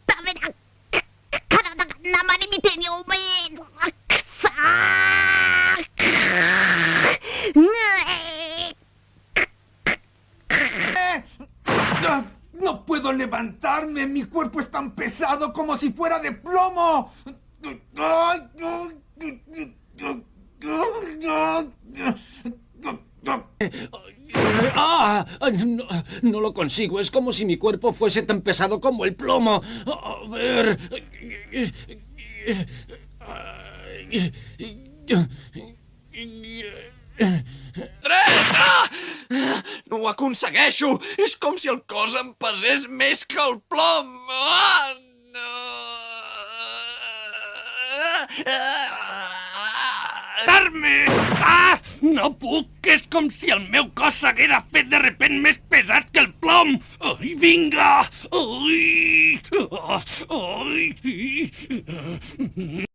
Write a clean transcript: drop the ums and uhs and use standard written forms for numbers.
ダメだ。体が鉛みてえに重い。くさNo puedo levantarme, mi cuerpo es tan pesado como si fuera de plomo. No, no lo consigo. Es como si mi cuerpo fuese tan pesado como el plomo. A ver. Dreta! No ho aconsegueixo! És com si el cos em pesés més que el plom! Ah, no! ¡Darme! ¡Ah! No puc! És com si el meu cos s'haguera fet de repent més pesat que el plom! Ai, vinga! Ai! Ai!